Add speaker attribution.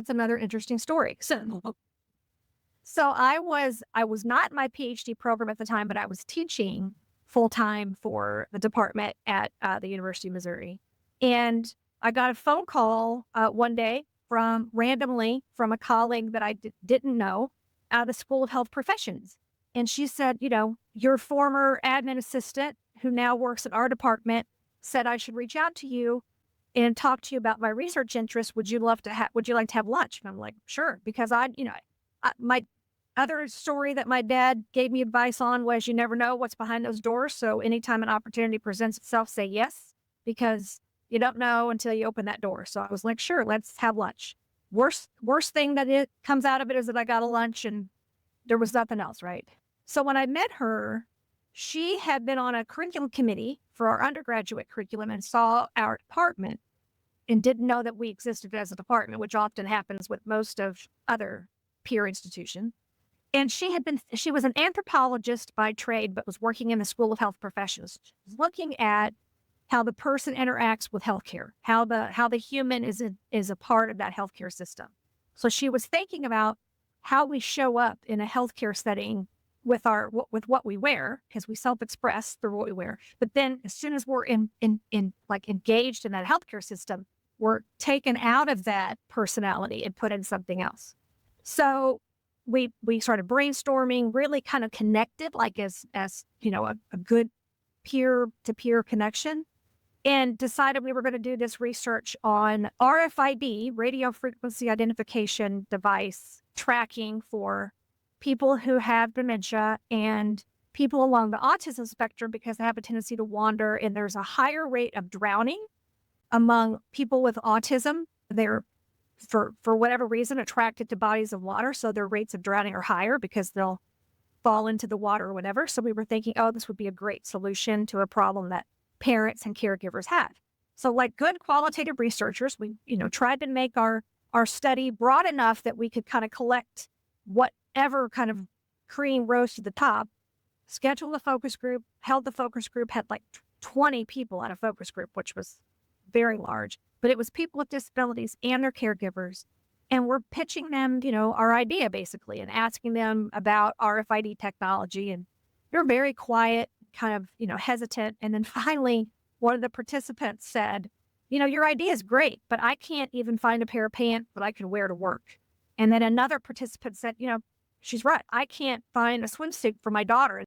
Speaker 1: that's another interesting story. So I was not in my PhD program at the time, but I was teaching full time for the department at the University of Missouri, and I got a phone call one day from randomly from a colleague that I didn't know out of the School of Health Professions, and she said, your former admin assistant who now works in our department said I should reach out to you and talk to you about my research interests. Would you like to have lunch? And I'm like, sure, because my other story that my dad gave me advice on was you never know what's behind those doors. So anytime an opportunity presents itself, say yes, because you don't know until you open that door. So I was like, sure, let's have lunch. Worst thing that it comes out of it is that I got a lunch and there was nothing else, right? So when I met her, she had been on a curriculum committee for our undergraduate curriculum and saw our department and didn't know that we existed as a department, which often happens with most of other peer institutions. And she was an anthropologist by trade, but was working in the School of Health Professions, looking at how the person interacts with healthcare, how the human is a part of that healthcare system. So she was thinking about how we show up in a healthcare setting with what we wear, because we self-express through what we wear. But then as soon as we're engaged in that healthcare system, we're taken out of that personality and put in something else. So we started brainstorming, really kind of connected, like as a good peer to peer connection, and decided we were going to do this research on RFID, radio frequency identification device tracking for people who have dementia and people along the autism spectrum, because they have a tendency to wander, and there's a higher rate of drowning among people with autism. They're, for whatever reason, attracted to bodies of water, so their rates of drowning are higher because they'll fall into the water or whatever. So we were thinking, oh, this would be a great solution to a problem that parents and caregivers have. So like good qualitative researchers, we tried to make our study broad enough that we could kind of collect whatever kind of cream rose to the top, scheduled a focus group, held the focus group, had like 20 people at a focus group, which was very large, but it was people with disabilities and their caregivers. And we're pitching them, our idea basically, and asking them about RFID technology. And they're very quiet, kind of, hesitant. And then finally, one of the participants said, your idea is great, but I can't even find a pair of pants that I can wear to work. And then another participant said, she's right. I can't find a swimsuit for my daughter.